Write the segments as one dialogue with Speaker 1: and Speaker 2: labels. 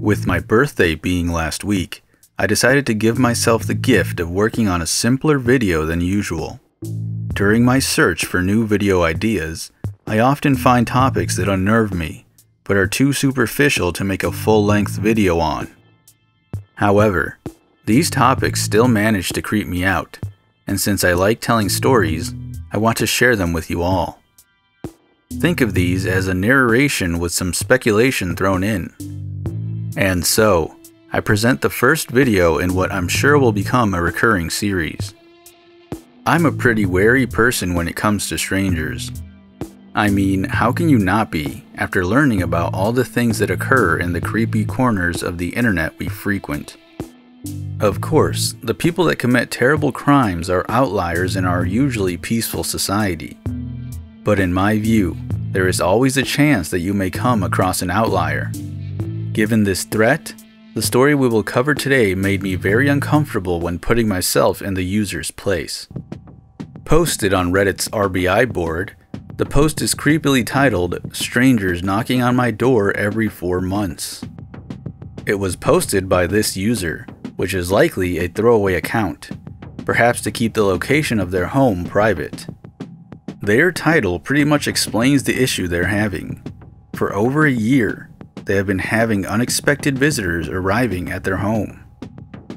Speaker 1: With my birthday being last week, I decided to give myself the gift of working on a simpler video than usual. During my search for new video ideas, I often find topics that unnerve me, but are too superficial to make a full-length video on. However, these topics still manage to creep me out, and since I like telling stories, I want to share them with you all. Think of these as a narration with some speculation thrown in. And so, I present the first video in what I'm sure will become a recurring series. I'm a pretty wary person when it comes to strangers. I mean, how can you not be after learning about all the things that occur in the creepy corners of the internet we frequent? Of course, the people that commit terrible crimes are outliers in our usually peaceful society. But in my view, there is always a chance that you may come across an outlier. Given this threat, the story we will cover today made me very uncomfortable when putting myself in the user's place. Posted on Reddit's RBI board, the post is creepily titled, "Strangers Knocking on My Door Every 4 Months." It was posted by this user, which is likely a throwaway account, perhaps to keep the location of their home private. Their title pretty much explains the issue they're having. For over a year, they have been having unexpected visitors arriving at their home.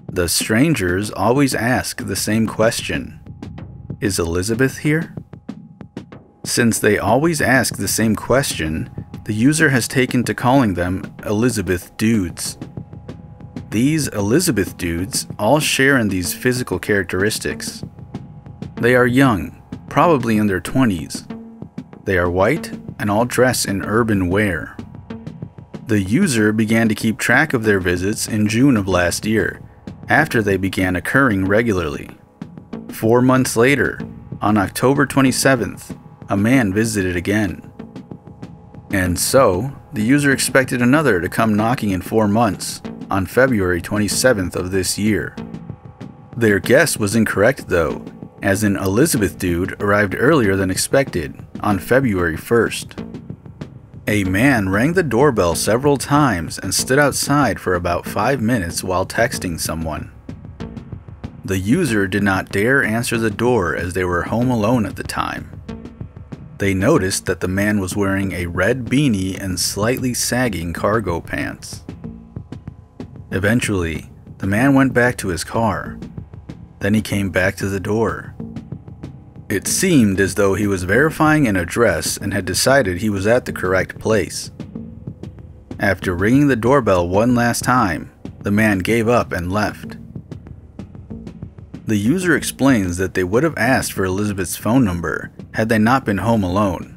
Speaker 1: The strangers always ask the same question: "Is Elizabeth here?" Since they always ask the same question, the user has taken to calling them Elizabeth dudes. These Elizabeth dudes all share in these physical characteristics. They are young, probably in their 20s. They are white and all dress in urban wear. The user began to keep track of their visits in June of last year, after they began occurring regularly. 4 months later, on October 27th, a man visited again. And so, the user expected another to come knocking in 4 months, on February 27th of this year. Their guess was incorrect though, as an Elizabeth dude arrived earlier than expected, on February 1st. A man rang the doorbell several times and stood outside for about 5 minutes while texting someone. The user did not dare answer the door as they were home alone at the time. They noticed that the man was wearing a red beanie and slightly sagging cargo pants. Eventually, the man went back to his car. Then he came back to the door. It seemed as though he was verifying an address and had decided he was at the correct place. After ringing the doorbell one last time, the man gave up and left. The user explains that they would have asked for Elizabeth's phone number had they not been home alone.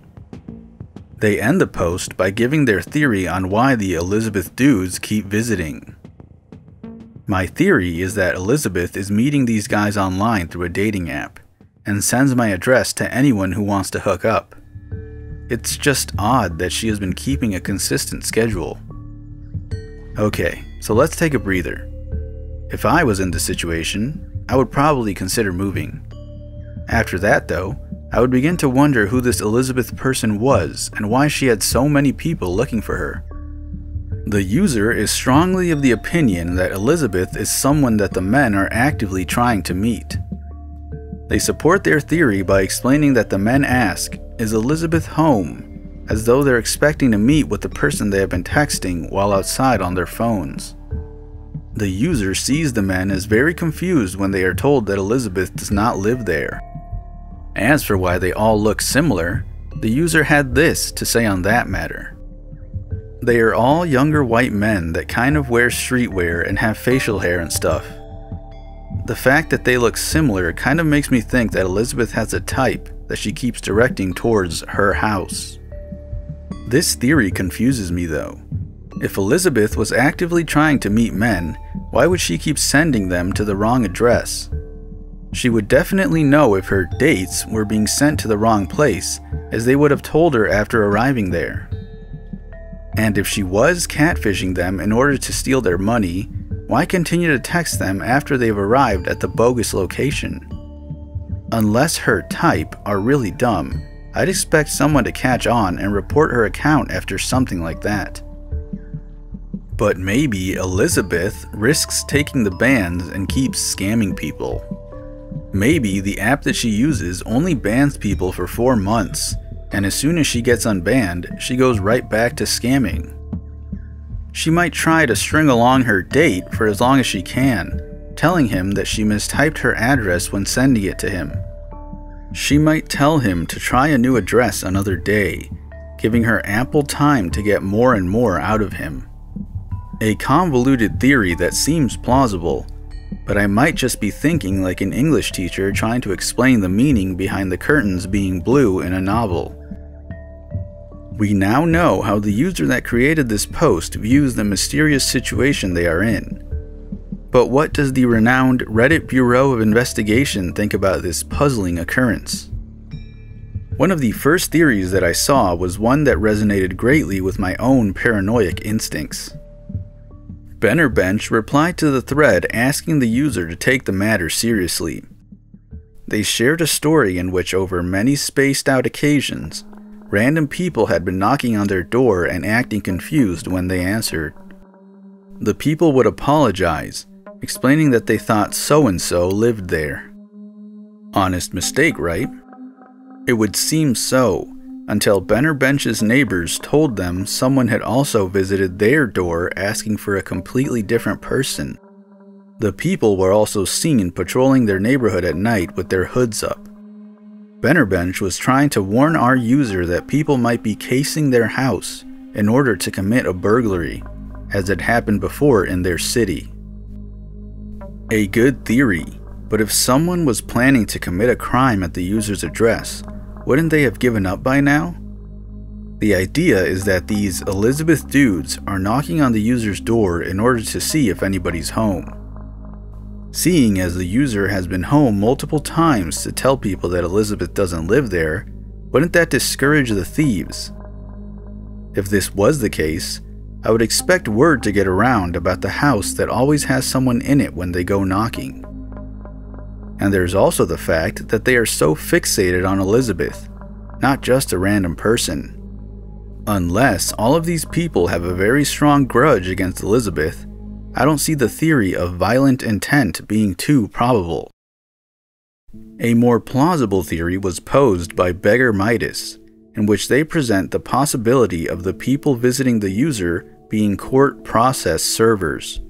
Speaker 1: They end the post by giving their theory on why the Elizabeth dudes keep visiting. My theory is that Elizabeth is meeting these guys online through a dating app, and sends my address to anyone who wants to hook up. It's just odd that she has been keeping a consistent schedule. Okay, so let's take a breather. If I was in this situation, I would probably consider moving. After that though, I would begin to wonder who this Elizabeth person was and why she had so many people looking for her. The user is strongly of the opinion that Elizabeth is someone that the men are actively trying to meet. They support their theory by explaining that the men ask, "Is Elizabeth home?" as though they're expecting to meet with the person they have been texting while outside on their phones. The user sees the men as very confused when they are told that Elizabeth does not live there. As for why they all look similar, the user had this to say on that matter. They are all younger white men that kind of wear streetwear and have facial hair and stuff. The fact that they look similar kind of makes me think that Elizabeth has a type that she keeps directing towards her house. This theory confuses me though. If Elizabeth was actively trying to meet men, why would she keep sending them to the wrong address? She would definitely know if her dates were being sent to the wrong place, as they would have told her after arriving there. And if she was catfishing them in order to steal their money, why continue to text them after they've arrived at the bogus location? Unless her type are really dumb, I'd expect someone to catch on and report her account after something like that. But maybe Elizabeth risks taking the bans and keeps scamming people. Maybe the app that she uses only bans people for 4 months, and as soon as she gets unbanned, she goes right back to scamming. She might try to string along her date for as long as she can, telling him that she mistyped her address when sending it to him. She might tell him to try a new address another day, giving her ample time to get more and more out of him. A convoluted theory that seems plausible, but I might just be thinking like an English teacher trying to explain the meaning behind the curtains being blue in a novel. We now know how the user that created this post views the mysterious situation they are in. But what does the renowned Reddit Bureau of Investigation think about this puzzling occurrence? One of the first theories that I saw was one that resonated greatly with my own paranoid instincts. Bench replied to the thread asking the user to take the matter seriously. They shared a story in which over many spaced out occasions, random people had been knocking on their door and acting confused when they answered. The people would apologize, explaining that they thought so-and-so lived there. Honest mistake, right? It would seem so, until Bench's neighbors told them someone had also visited their door asking for a completely different person. The people were also seen patrolling their neighborhood at night with their hoods up. Bench was trying to warn our user that people might be casing their house in order to commit a burglary, as had happened before in their city. A good theory, but if someone was planning to commit a crime at the user's address, wouldn't they have given up by now? The idea is that these Elizabeth dudes are knocking on the user's door in order to see if anybody's home. Seeing as the user has been home multiple times to tell people that Elizabeth doesn't live there, wouldn't that discourage the thieves? If this was the case, I would expect word to get around about the house that always has someone in it when they go knocking. And there's also the fact that they are so fixated on Elizabeth, not just a random person. Unless all of these people have a very strong grudge against Elizabeth, I don't see the theory of violent intent being too probable. A more plausible theory was posed by Beggar Midas, in which they present the possibility of the people visiting the user being court process servers.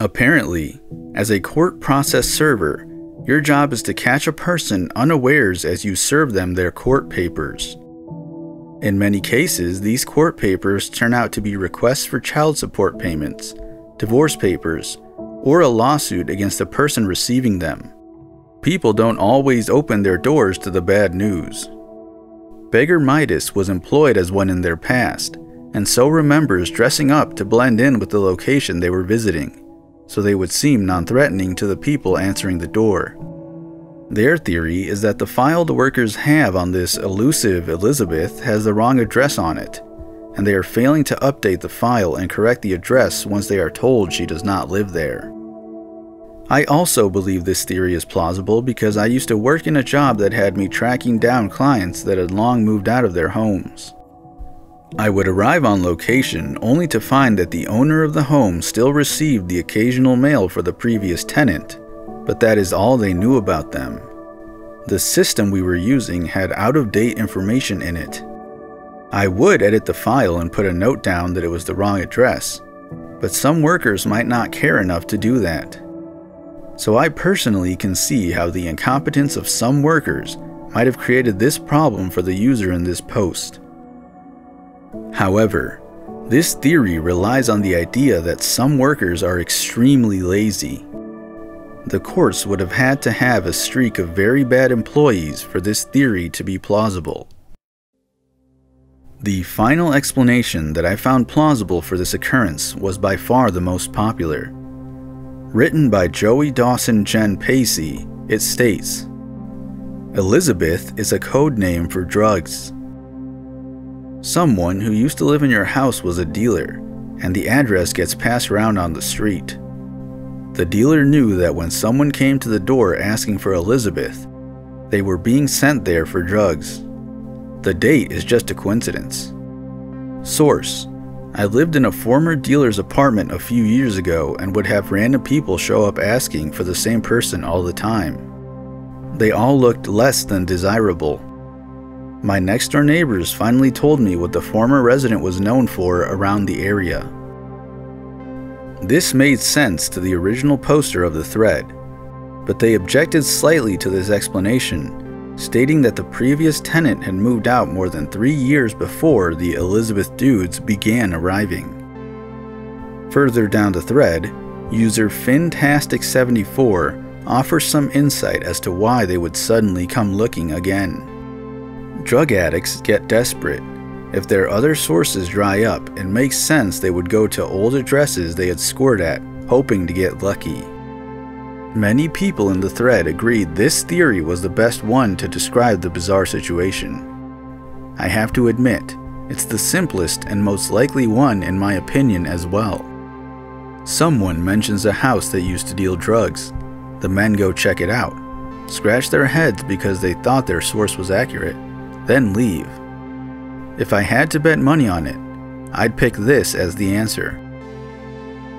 Speaker 1: Apparently, as a court process server, your job is to catch a person unawares as you serve them their court papers. In many cases, these court papers turn out to be requests for child support payments, divorce papers, or a lawsuit against the person receiving them. People don't always open their doors to the bad news. Beggar Midas was employed as one in their past, and so remembers dressing up to blend in with the location they were visiting, so they would seem non-threatening to the people answering the door. Their theory is that the file the workers have on this elusive Elizabeth has the wrong address on it, and they are failing to update the file and correct the address once they are told she does not live there. I also believe this theory is plausible because I used to work in a job that had me tracking down clients that had long moved out of their homes. I would arrive on location only to find that the owner of the home still received the occasional mail for the previous tenant, but that is all they knew about them. The system we were using had out-of-date information in it. I would edit the file and put a note down that it was the wrong address, but some workers might not care enough to do that. So I personally can see how the incompetence of some workers might have created this problem for the user in this post. However, this theory relies on the idea that some workers are extremely lazy. The courts would have had to have a streak of very bad employees for this theory to be plausible. The final explanation that I found plausible for this occurrence was by far the most popular. Written by Joey Dawson Jen Pacey, it states, "Elizabeth is a code name for drugs. Someone who used to live in your house was a dealer, and the address gets passed around on the street. The dealer knew that when someone came to the door asking for Elizabeth, they were being sent there for drugs. The date is just a coincidence. Source: I lived in a former dealer's apartment a few years ago and would have random people show up asking for the same person all the time. They all looked less than desirable. My next-door neighbors finally told me what the former resident was known for around the area. This made sense to the original poster of the thread, but they objected slightly to this explanation, stating that the previous tenant had moved out more than 3 years before the Elizabeth dudes began arriving. Further down the thread, user Fintastic74 offers some insight as to why they would suddenly come looking again. Drug addicts get desperate. If their other sources dry up, it makes sense they would go to old addresses they had scored at, hoping to get lucky. Many people in the thread agreed this theory was the best one to describe the bizarre situation. I have to admit, it's the simplest and most likely one in my opinion as well. Someone mentions a house that used to deal drugs. The men go check it out, scratch their heads because they thought their source was accurate, then leave. If I had to bet money on it, I'd pick this as the answer.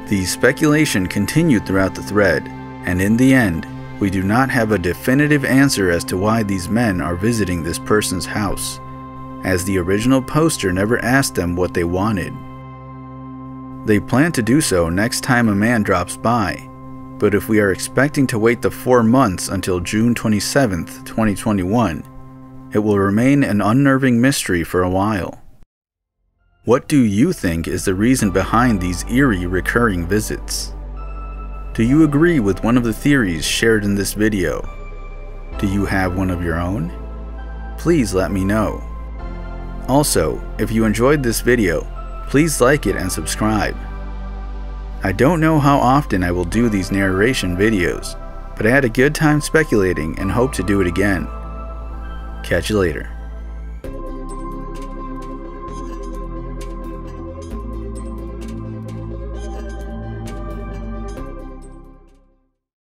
Speaker 1: The speculation continued throughout the thread, and in the end, we do not have a definitive answer as to why these men are visiting this person's house, as the original poster never asked them what they wanted. They plan to do so next time a man drops by, but if we are expecting to wait the 4 months until June 27th, 2021, it will remain an unnerving mystery for a while. What do you think is the reason behind these eerie recurring visits? Do you agree with one of the theories shared in this video? Do you have one of your own? Please let me know. Also, if you enjoyed this video, please like it and subscribe. I don't know how often I will do these narration videos, but I had a good time speculating and hope to do it again. Catch you later.